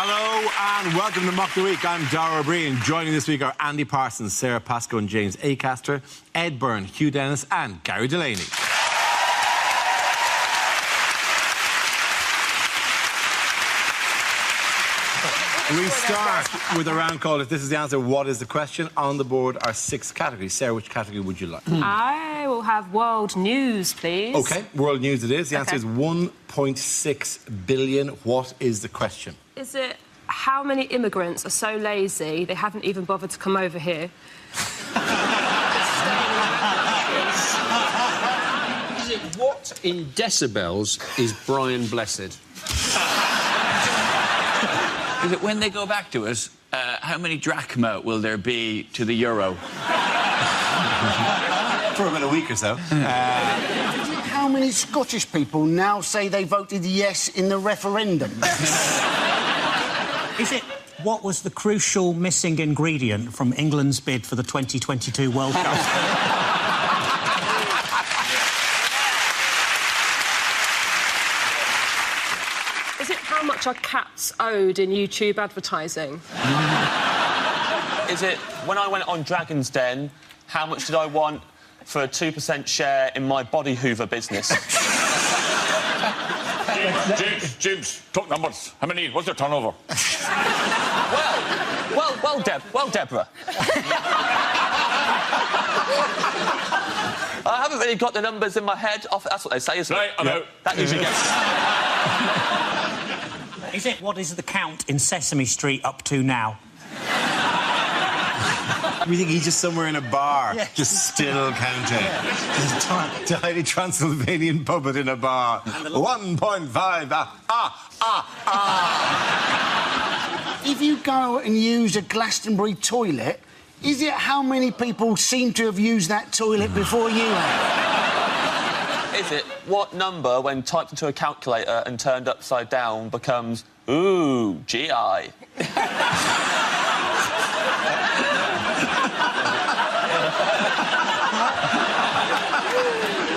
Hello and welcome to Mock the Week. I'm Dara O'Brien. Joining this week are Andy Parsons, Sarah Pascoe and James Acaster, Ed Byrne, Hugh Dennis and Gary Delaney. We start with a round call. If this is the answer, what is the question? On the board are 6 categories. Sarah, which category would you like? I will have world news, please. OK, world news it is. The answer is 1.6 billion. What is the question? Is it how many immigrants are so lazy they haven't even bothered to come over here? Is it what in decibels is Brian Blessed? Is it when they go back to us, how many drachma will there be to the euro? For about a week or so. How many Scottish people now say they voted yes in the referendum? Is it what was the crucial missing ingredient from England's bid for the 2022 World Cup? Is it how much are cats owed in YouTube advertising? Is it when I went on Dragon's Den, how much did I want for a 2% share in my body hoover business? James, talk numbers. How many? What's your turnover? Well, Deborah. I haven't really got the numbers in my head. That's what they say, isn't it? Right, I'm out. That usually gets... Is it what is the count in Sesame Street up to now? We think he's just somewhere in a bar, Yeah. just still counting. Tiny Transylvanian puppet in a bar. 1.5. If you go and use a Glastonbury toilet, is it how many people seem to have used that toilet before you have? Is it what number, when typed into a calculator and turned upside down, becomes, ooh, GI?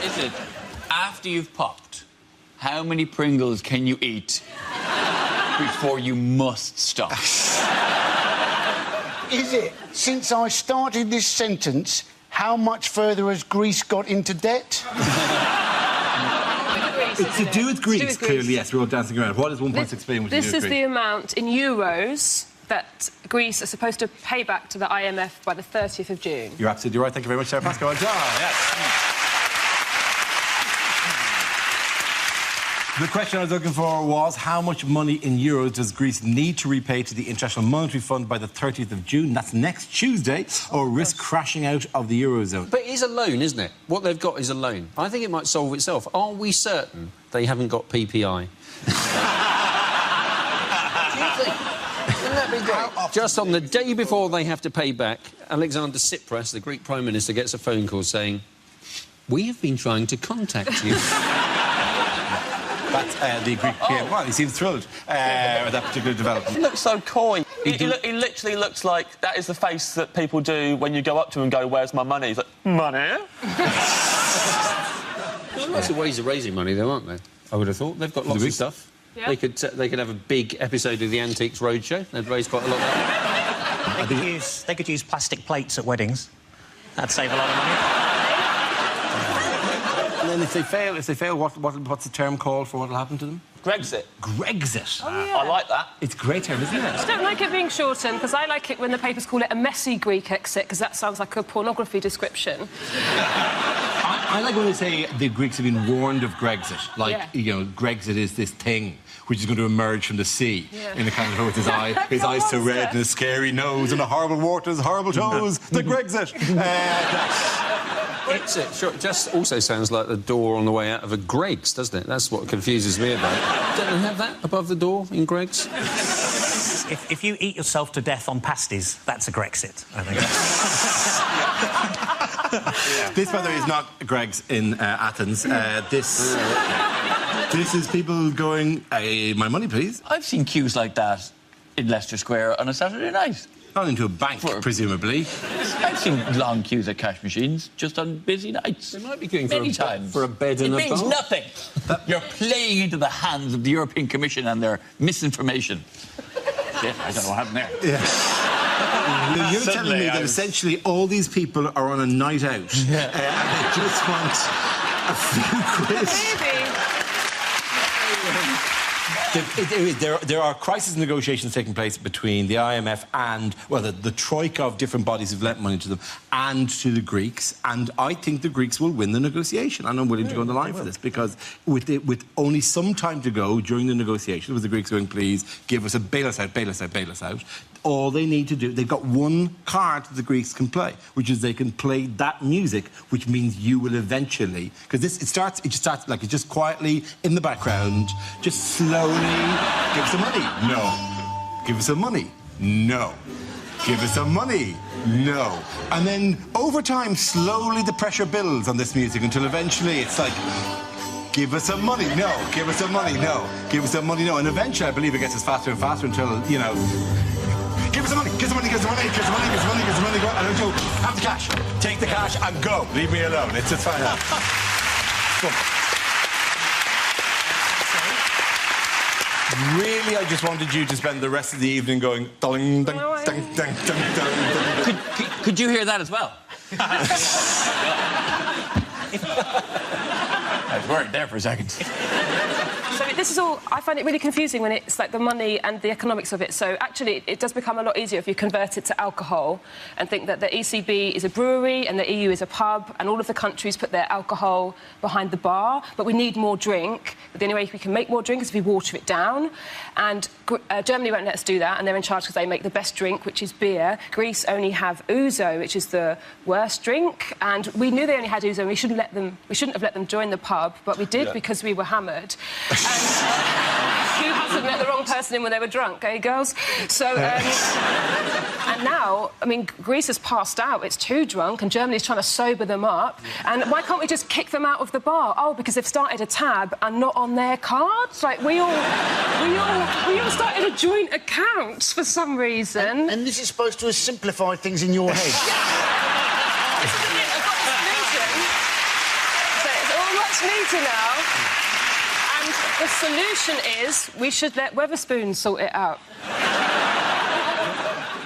Is it after you've popped, how many Pringles can you eat before you must stop? Is it, since I started this sentence, how much further has Greece got into debt? It's to do with Greece, clearly, yes, we're all dancing around. What is 1.6 billion? This is the amount in euros that Greece are supposed to pay back to the IMF by the 30th of June. You're absolutely right. Thank you very much, Sarah Pascoe. Well done. Yes. The question I was looking for was how much money in euros does Greece need to repay to the International Monetary Fund by the 30th of June? That's next Tuesday, or risk crashing out of the Eurozone. But it is a loan, isn't it? What they've got is a loan. I think it might solve itself. Are we certain they haven't got PPI? Wouldn't that be great? Just on the day before they have to pay back, Alexander Tsipras, the Greek Prime Minister, gets a phone call saying, "We have been trying to contact you." That's the Greek PM. Well, he seems thrilled with that particular development. He looks so coy. He literally looks like that is the face that people do when you go up to him and go, "Where's my money?" He's like, "Money?" There's lots of ways of raising money, though, aren't there? I would have thought. They've got lots of stuff. Yeah. They could have a big episode of the Antiques Roadshow. They'd raise quite a lot of money. They could use plastic plates at weddings. That'd save a lot of money. And then if they fail, what's the term called for what will happen to them? Grexit. Grexit. Oh, yeah. I like that. It's a great term, isn't it? I don't like it being shortened, because I like it when the papers call it a messy Greek exit, because that sounds like a pornography description. I like when they say the Greeks have been warned of Grexit. Like, you know, Grexit is this thing which is going to emerge from the sea in the kind of with his eyes so red and a scary nose and a horrible waters, horrible toes. The Grexit. It just also sounds like the door on the way out of a Greggs, doesn't it? That's what confuses me about it. Don't they have that above the door in Greggs? If you eat yourself to death on pasties, that's a Grexit, I think. This, by the way, is not Greg's in Athens. This is people going, my money, please. I've seen queues like that in Leicester Square on a Saturday night. Not into a bank, presumably. I've seen long queues at cash machines just on busy nights. They might be going many times. for a bed and a It means bath. nothing. You're playing into the hands of the European Commission and their misinformation. Shit, I don't know what happened there. You're telling me that essentially all these people are on a night out and they just want a few quid. There are crisis negotiations taking place between the IMF and, well, the troika of different bodies who've lent money to them and to the Greeks, and I think the Greeks will win the negotiation, and I'm willing to go on the line for this, because with only some time to go during the negotiations, with the Greeks going, please, give us a bail us out, bail us out, bail us out, all they need to do, they've got one card that the Greeks can play, which is they can play that music, which means you will eventually, because it just starts like it's just quietly in the background, just slowly, give us some money, no. Give us some money, no. Give us some money, no. And then over time, slowly the pressure builds on this music until eventually it's like, give us some money, no. Give us some money, no. Give us some money, no. And eventually, I believe it gets us faster and faster until, you know, give us some money, give us some money, give us some money, give us some money, give us some money, give us some money, go, and then go, have the cash, take the cash and go. Leave me alone, it's fine. Really, I just wanted you to spend the rest of the evening going, ding, ding, ding, ding, ding, ding. Could you hear that as well? I was worried there for a second. So this is all... I find it really confusing when it's like the money and the economics of it. So actually, it does become a lot easier if you convert it to alcohol and think that the ECB is a brewery and the EU is a pub and all of the countries put their alcohol behind the bar, but we need more drink. But the only way we can make more drink is if we water it down. And Germany won't let us do that, and they're in charge because they make the best drink, which is beer. Greece only have ouzo, which is the worst drink, and we knew they only had ouzo, and we shouldn't have let them join the pub, but we did because we were hammered. Who hasn't let the wrong person in when they were drunk, eh, girls? So, and now, I mean, Greece has passed out, it's too drunk, and Germany's trying to sober them up. And why can't we just kick them out of the bar? Oh, because they've started a tab and not on their cards? Like, we all started a joint account for some reason. And this is supposed to simplify things in your head. I've got this solution. So it's all much neater now. And the solution is we should let Wetherspoons sort it out.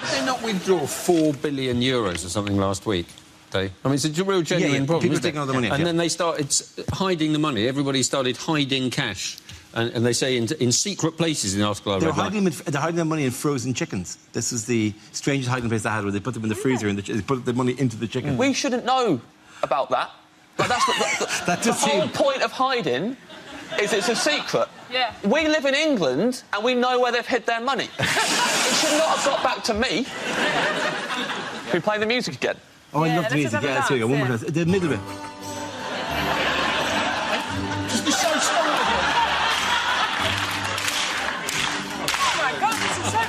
Did they not withdraw €4 billion or something last week? I mean, it's a real genuine problem. People taking all the money. And then they started hiding the money. Everybody started hiding cash. And they say in secret places in the article I read. They're hiding their money in frozen chickens. This is the strangest hiding place they had, where they put them in the freezer and they put the money into the chicken. We shouldn't know about that. But that's the whole point of hiding is it's a secret. Yeah. We live in England and we know where they've hid their money. It should not have got back to me. Can we play the music again? Oh, I love the music. Yeah, let's hear it. One more time. The middle bit. Just be so strong with it. Oh, my God, this is so...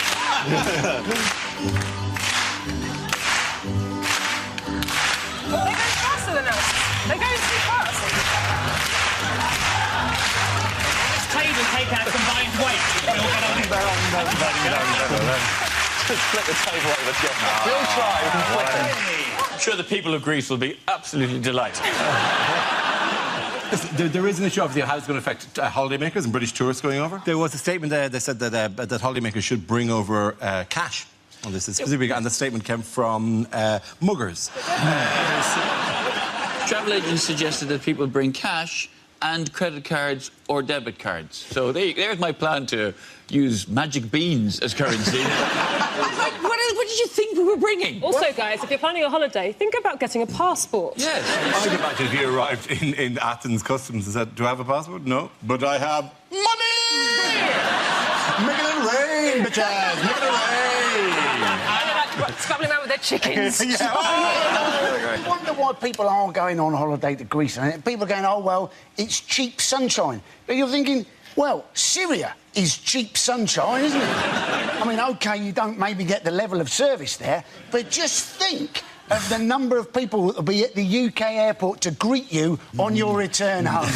Well, they're going faster than us. They're going too fast. Table take our combined weight. Just flip the table over. We'll try. We can flip it. I'm sure the people of Greece will be absolutely delighted. There is an issue, obviously, of how it's going to affect holidaymakers and British tourists going over. There was a statement there that said that holidaymakers should bring over cash on this specifically, and the statement came from muggers. Travel agents suggested that people bring cash and credit cards or debit cards. So there's my plan to use magic beans as currency. What did you think we were bringing? Also, guys, if you're planning a holiday, think about getting a passport. Yes. I can imagine if you arrived in Athens Customs and said, do I have a passport? No. But I have money! Make it rain, bitches! Make it rain! Scrabbling around with their chickens. I wonder why people aren't going on holiday to Greece. And people are going, oh, well, it's cheap sunshine. But you're thinking, well, Syria is cheap sunshine, isn't it? I mean, OK, you don't maybe get the level of service there, but just think of the number of people that will be at the UK airport to greet you on your return home.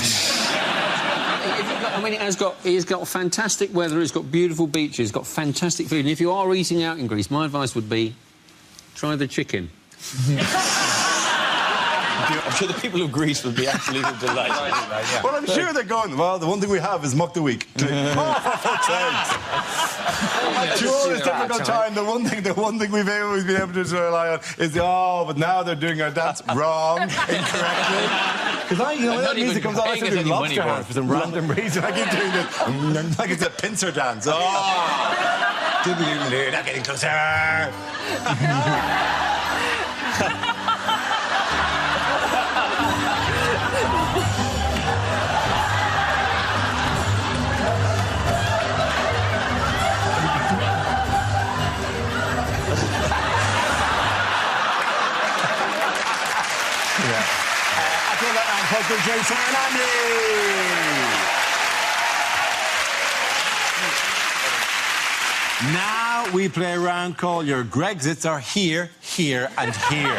I mean, it's got fantastic weather, it's got beautiful beaches, it's got fantastic food. And if you are eating out in Greece, my advice would be try the chicken. I'm sure the people of Greece would be absolutely delighted. Well, I'm sure they're going, well, the one thing we have is Muck the Week. For fuck's sakes. Through all this difficult time, the one thing we've always been able to rely on is but now they're doing our dance wrong, incorrectly. Because when that music comes on, I start doing lobster hands for some random reason. I keep doing this, like it's a pincer dance. Not getting closer. Jason and Andy. Now we play a round called Your Grexits Are Here, Here and Here.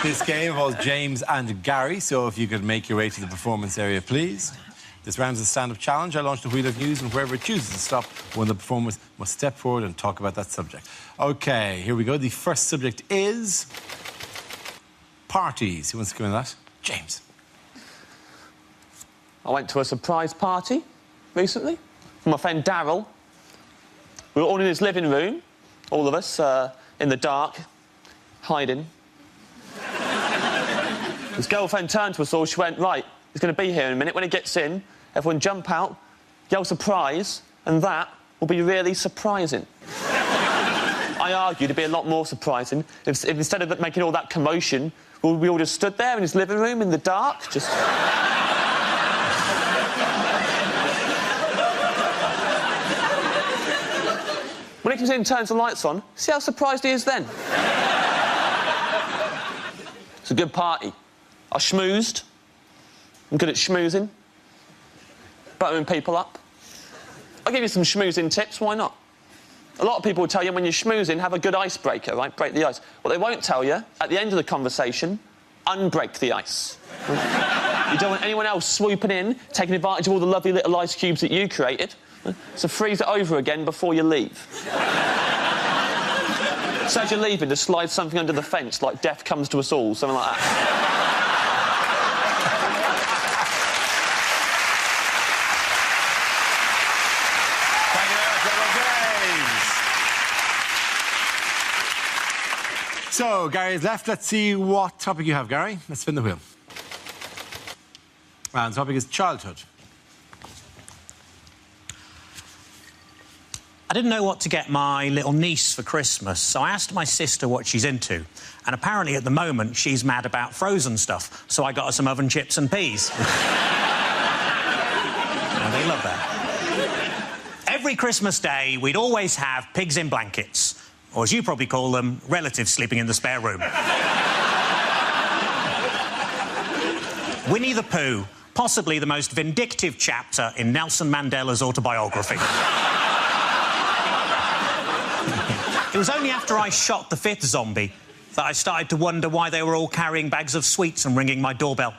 This game involves James and Gary, so if you could make your way to the performance area, please. This round is a stand-up challenge. I launched the Wheel of News, and whoever it chooses to stop, one of the performers must step forward and talk about that subject. OK, here we go. The first subject is parties. Who wants to go in that? James. I went to a surprise party recently for my friend Daryl. We were all in his living room, all of us, in the dark, hiding. His girlfriend turned to us all, she went, right, he's going to be here in a minute. When he gets in, everyone jump out, yell surprise, and that will be really surprising. I argued it'd be a lot more surprising if instead of making all that commotion, we all just stood there in his living room in the dark, just... When he comes in and turns the lights on, see how surprised he is then? It's a good party. I schmoozed. I'm good at schmoozing. Buttering people up. I'll give you some schmoozing tips, why not? A lot of people will tell you when you're schmoozing, have a good icebreaker, right? Break the ice. What they won't tell you, at the end of the conversation, unbreak the ice. You don't want anyone else swooping in, taking advantage of all the lovely little ice cubes that you created. So freeze it over again before you leave. So as you're leaving, just slide something under the fence, like death comes to us all, something like that. Thank you very much, James. So, Gary's left. Let's see what topic you have, Gary. Let's spin the wheel. And the topic is childhood. I didn't know what to get my little niece for Christmas, so I asked my sister what she's into. And apparently, at the moment, she's mad about frozen stuff, so I got her some oven chips and peas. And they love that. Every Christmas Day, we'd always have pigs in blankets, or as you probably call them, relatives sleeping in the spare room. Winnie the Pooh, possibly the most vindictive chapter in Nelson Mandela's autobiography. It was only after I shot the 5th zombie that I started to wonder why they were all carrying bags of sweets and ringing my doorbell.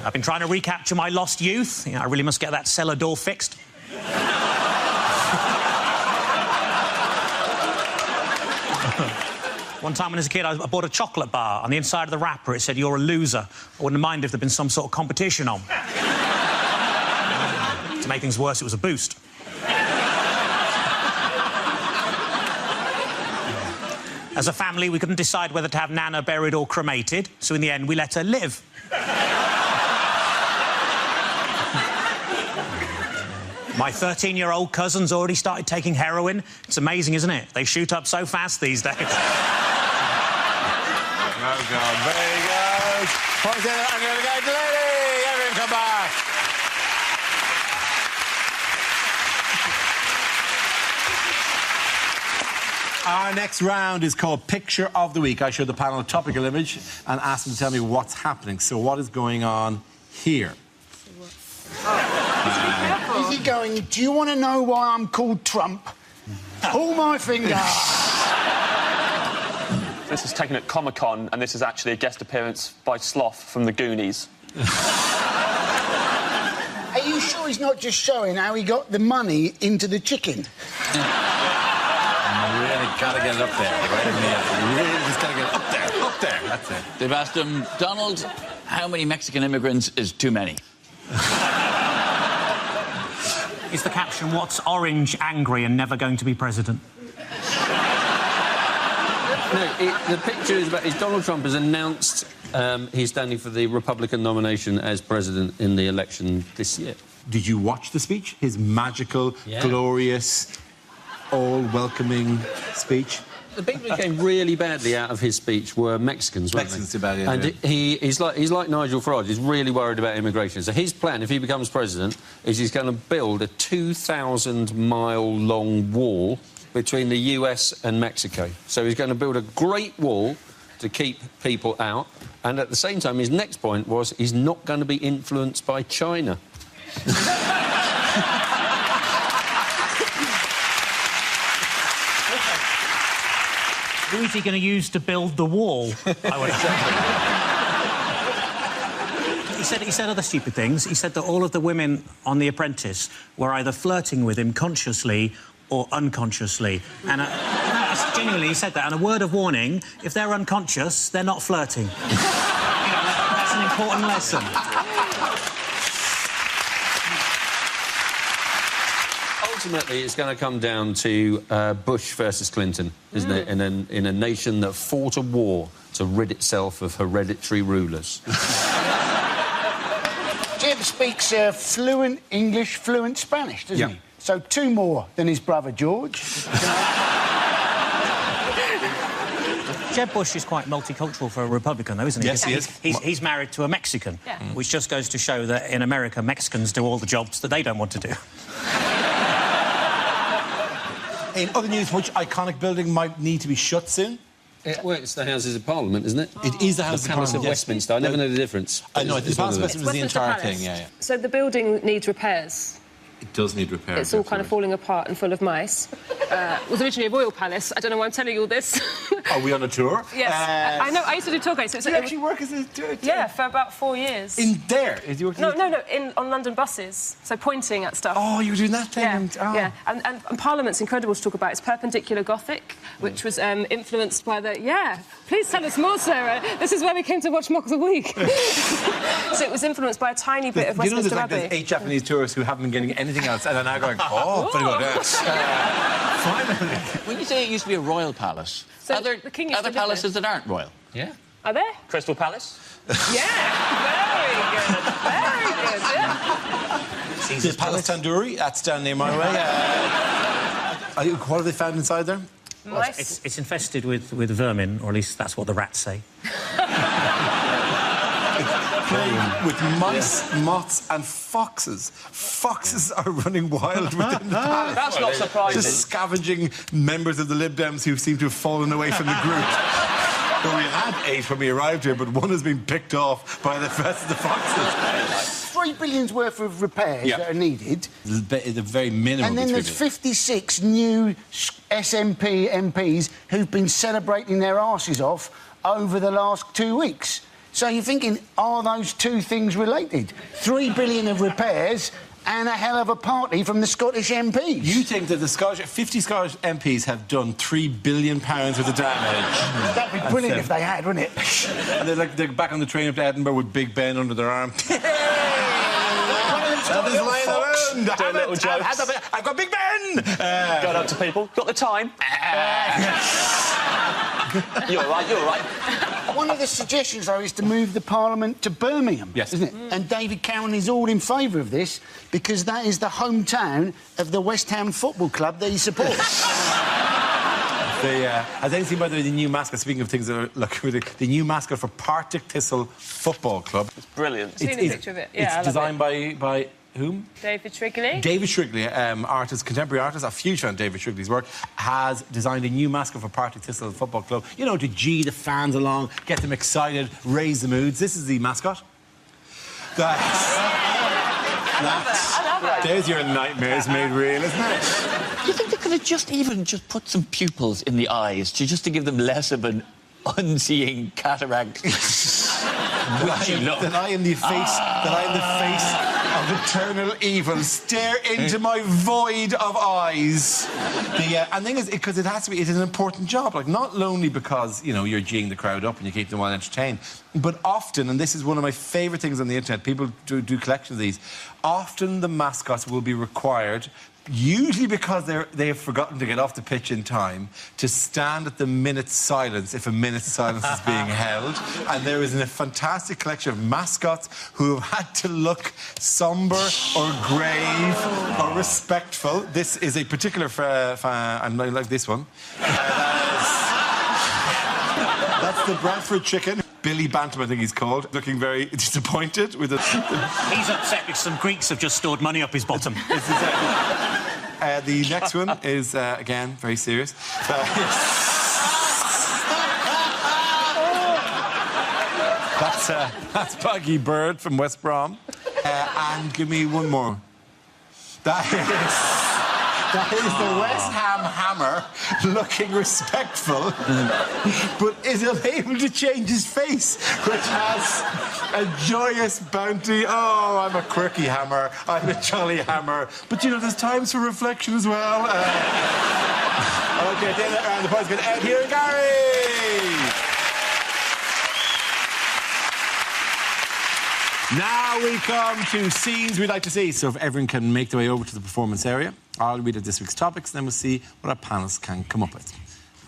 I've been trying to recapture my lost youth. I really must get that cellar door fixed. One time when I was a kid, I bought a chocolate bar. On the inside of the wrapper, it said, "You're a loser." I wouldn't have minded if there'd been some sort of competition on. To make things worse, it was a boost. As a family, we couldn't decide whether to have Nana buried or cremated, so in the end, we let her live. My 13-year-old cousin's already started taking heroin. It's amazing, isn't it? They shoot up so fast these days. Oh, God, very good. Points in, I'm going to go to Lady. Everyone come back. Our next round is called Picture of the Week. I show the panel a topical image and ask them to tell me what's happening. So what is going on here? Is he going, do you want to know why I'm called Trump? Pull my finger. This is taken at Comic-Con, and this is actually a guest appearance by Sloth from the Goonies. Are you sure he's not just showing how he got the money into the chicken? Really gotta get it up there, right in the eye. You really just gotta get it up there. That's it. They've asked him, Donald, how many Mexican immigrants is too many? Is the caption, what's orange, angry and never going to be president? No, the picture is Donald Trump has announced he's standing for the Republican nomination as president in the election this year. Did you watch the speech? His magical, glorious, all-welcoming speech? The people who came really badly out of his speech were Mexicans, weren't they? Mexicans too bad, yeah. And he's like Nigel Farage. He's really worried about immigration. So his plan, if he becomes president, is he's going to build a 2,000-mile-long wall between the US and Mexico. So he's going to build a great wall to keep people out. And at the same time, his next point was he's not going to be influenced by China. Who is he going to use to build the wall? I would He said other stupid things. He said that all of the women on The Apprentice were either flirting with him consciously or unconsciously. And genuinely, he said that. And a word of warning, if they're unconscious, they're not flirting. That's an important lesson. Ultimately, it's going to come down to Bush versus Clinton, isn't it? In a nation that fought a war to rid itself of hereditary rulers. Jim speaks fluent English, fluent Spanish, doesn't he? So 2 more than his brother George. Jeb Bush is quite multicultural for a Republican, though, isn't he? Yes, he is. He's married to a Mexican, which just goes to show that in America, Mexicans do all the jobs that they don't want to do. In other news, which iconic building might need to be shut soon? Well, it's the Houses of Parliament, isn't it? It is the House of Palace Parliament. of Westminster. I never know the difference. I know, the Palace of Westminster was the entire thing, So the building needs repairs. It does need repairs. It's all kind of falling apart and full of mice. It was originally a royal palace. I don't know why I'm telling you all this. Are we on a tour? Yes. I know. I used to do tour guides. So you actually work as a tour? Yeah, for about 4 years. In there? Is you working No, on London buses. So pointing at stuff. Oh, you were doing that thing? Yeah. And Parliament's incredible to talk about. It's perpendicular Gothic, which was influenced by the... Yeah. Please tell us more, Sarah. This is where we came to watch Mock of the Week. So it was influenced by a tiny bit of Westminster Abbey. There's 8 Japanese tourists who haven't been getting anything else and are now going, oh, very good, yes. Finally. When you say it used to be a royal palace, So are there the king used other to live palaces that aren't royal? Yeah. Are there? Crystal Palace? Yeah. Very good. Very good. Yeah. The Palace Tandoori, that's down near my way. What have they found inside there? Mice. It's infested with vermin, or at least that's what the rats say. With mice, moths and foxes. Foxes are running wild within the palace. That's not surprising. Just scavenging members of the Lib Dems who seem to have fallen away from the group. Well, we had 8 when we arrived here, but one has been picked off by the rest of the foxes. 3 billion's worth of repairs that are needed. The very minimum. And then there's 56 new SNP MPs who've been celebrating their arses off over the last 2 weeks. So you're thinking, are those 2 things related? 3 billion of repairs and a hell of a party from the Scottish MPs. You think that the 50 Scottish MPs have done £3 billion worth of damage? That'd be brilliant if they had, wouldn't it? And they're back on the train up to Edinburgh with Big Ben under their arm. I've got Big Ben! Going up to people. Got the time? You're all right. One of the suggestions, though, is to move the Parliament to Birmingham, isn't it? And David Cameron is all in favour of this because that is the hometown of the West Ham Football Club that he supports. Has anyone seen, by the way, the new mascot? Speaking of things that are the new mascot for Partick Thistle Football Club. It's brilliant. I've seen a picture of it. Yeah, it's designed by whom? David Shrigley. David Shrigley, contemporary artist, a huge fan of David Shrigley's work, has designed a new mascot for Partick Thistle Football Club. You know, to G the fans along, get them excited, raise the moods. This is the mascot. There's your nightmares made real, isn't it? Do you think they could have just put some pupils in the eyes to give them less of an unseeing cataract? The eye in the face of of eternal evil stare into my void of eyes. And the thing is, because it has to be, it is an important job. Like, not only because, you know, you're geeing the crowd up and you keep them well entertained, but often, and this is one of my favourite things on the internet, people do collections of these, often the mascots will be required, usually because they have forgotten to get off the pitch in time, to stand at the minute's silence if a minute's silence is being held. And there is a fantastic collection of mascots who have had to look sombre or grave or respectful. This is a particular and I like this one. That's the Bradford chicken. Billy Bantam, I think he's called, looking very disappointed with it. He's upset because some Greeks have just stored money up his bottom. The next one is, again, very serious. That's Buggy Bird from West Brom. And give me one more. That is the West Ham Hammer, looking respectful, but is unable to change his face, which has a joyous bounty. Oh, I'm a quirky hammer, I'm a jolly hammer. But, you know, there's times for reflection as well. OK, then around the point's going to Ed here, Gary! Now we come to scenes we'd like to see. So if everyone can make their way over to the performance area, I'll read out this week's topics, then we'll see what our panelists can come up with.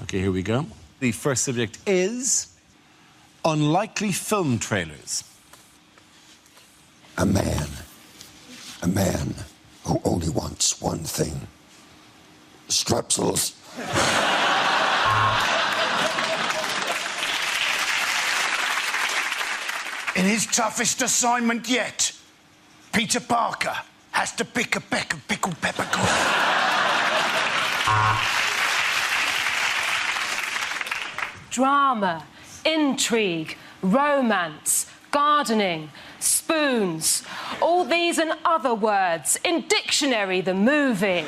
OK, here we go. The first subject is unlikely film trailers. A man who only wants one thing. Strepsils. In his toughest assignment yet, Peter Parker has to pick a peck of pickled peppercorn. Drama, intrigue, romance, gardening, spoons. All these and other words in Dictionary the movie.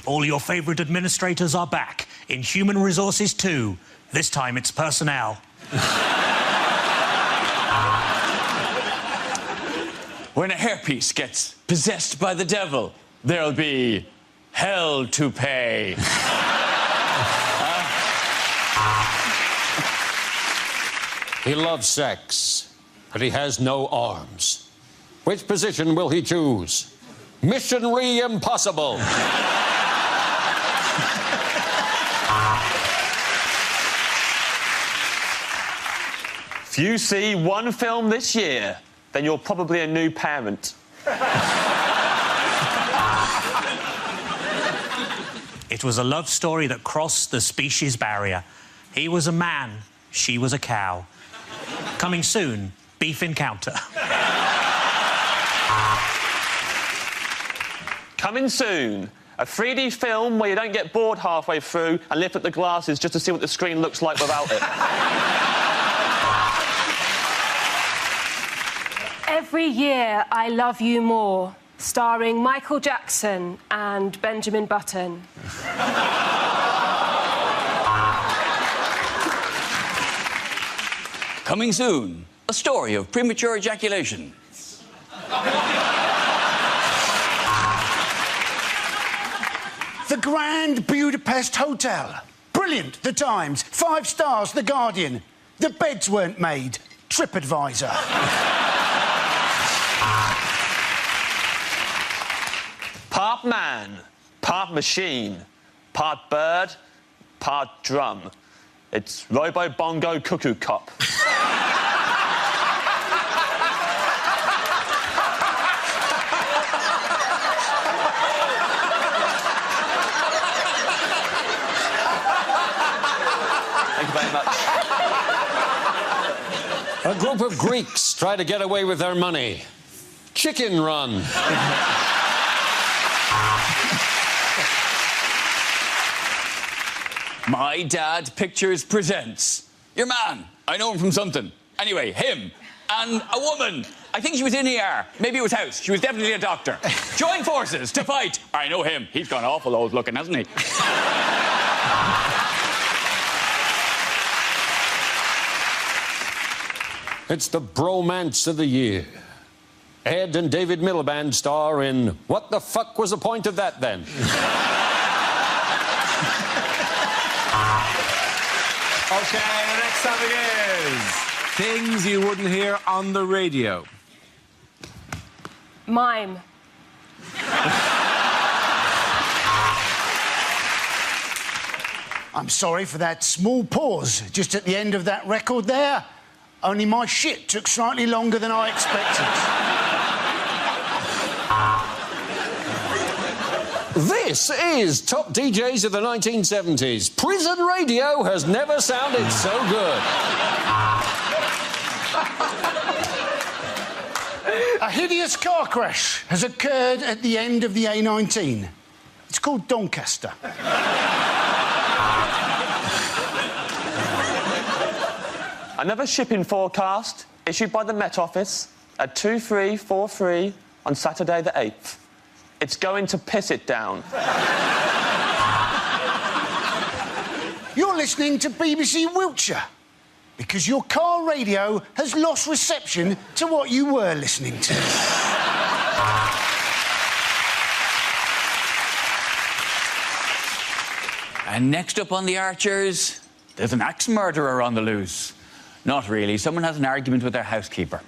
All your favourite administrators are back in Human Resources 2. This time it's personnel. When a hairpiece gets possessed by the devil, there'll be hell to pay. He loves sex, but he has no arms. Which position will he choose? Missionary impossible. If you see one film this year, then you're probably a new parent. It was a love story that crossed the species barrier. He was a man, she was a cow. Coming soon, Beef Encounter. Coming soon, a 3D film where you don't get bored halfway through and lift up the glasses just to see what the screen looks like without it. Every Year I Love You More, starring Michael Jackson and Benjamin Button. Coming soon, a story of premature ejaculation. The Grand Budapest Hotel. Brilliant, The Times. 5 stars, The Guardian. The beds weren't made, TripAdvisor. Part man, part machine, part bird, part drum. It's Robo Bongo Cuckoo Cop. Thank you very much. A group of Greeks try to get away with their money. Chicken Run. My Dad Pictures presents. Your man. I know him from something. Anyway, him and a woman. I think she was in ER. Maybe it was House. She was definitely a doctor. Join forces to fight. I know him. He's gone awful old looking, hasn't he? It's the bromance of the year. Ed and David Miliband star in What the Fuck Was the Point of That, Then? OK, the next topic is things you wouldn't hear on the radio. Mime. I'm sorry for that small pause just at the end of that record there. Only my shit took slightly longer than I expected. This is Top DJs of the 1970s. Prison radio has never sounded so good. A hideous car crash has occurred at the end of the A19. It's called Doncaster. Another shipping forecast issued by the Met Office at 23:43 on Saturday the 8th. It's going to piss it down. You're listening to BBC Wiltshire because your car radio has lost reception to what you were listening to. And next up on the Archers, there's an axe murderer on the loose. Not really. Someone has an argument with their housekeeper.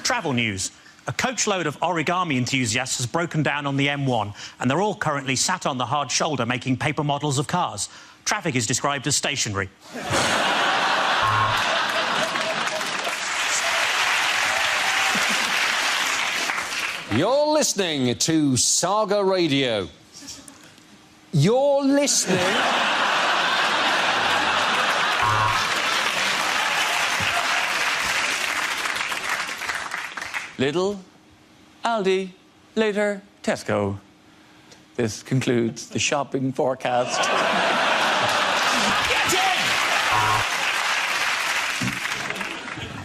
Travel news. A coachload of origami enthusiasts has broken down on the M1, and they're all currently sat on the hard shoulder making paper models of cars. Traffic is described as stationary. You're listening to Saga Radio. You're listening... Lidl, Aldi, later Tesco. This concludes the shopping forecast.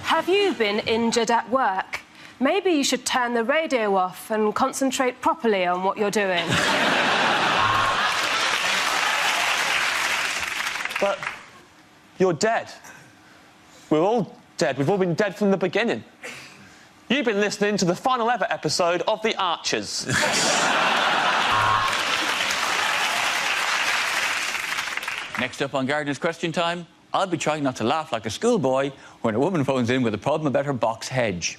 Have you been injured at work? Maybe you should turn the radio off and concentrate properly on what you're doing. But you're dead. We're all dead. We've all been dead from the beginning. You've been listening to the final ever episode of The Archers. Next up on Gardener's Question Time, I'll be trying not to laugh like a schoolboy when a woman phones in with a problem about her box hedge.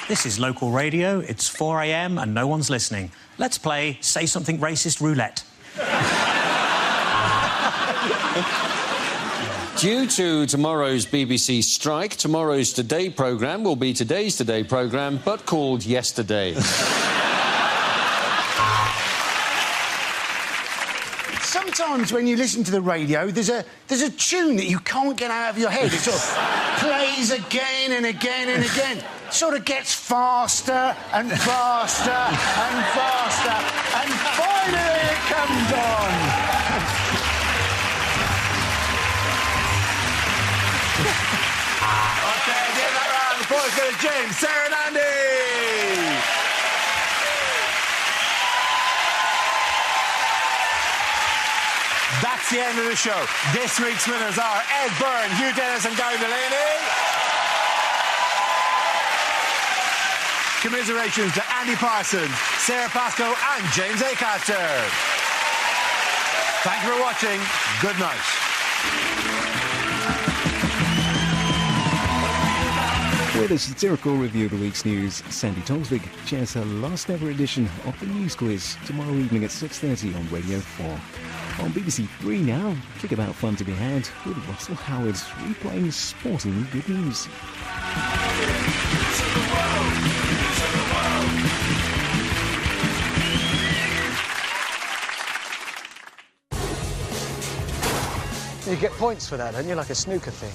This is local radio, it's 4 a.m. and no one's listening. Let's play Say Something Racist Roulette. Due to tomorrow's BBC strike, tomorrow's Today programme will be today's Today programme, but called Yesterday. Sometimes when you listen to the radio, there's a tune that you can't get out of your head. It sort of plays again and again and again. Sort of gets faster and faster and faster, and finally it comes on. OK, give that round of applause to James, Sarah and Andy. That's the end of the show. This week's winners are Ed Byrne, Hugh Dennis and Gary Delaney. Commiserations to Andy Parsons, Sarah Pascoe and James Acaster. Thank you for watching. Good night. With a satirical review of the week's news, Sandy Tolsvig shares her last ever edition of the News Quiz tomorrow evening at 6:30 on Radio 4. On BBC 3 now, kick about fun to be had with Russell Howard replaying sporting good news. You get points for that, don't you? Like a snooker thing.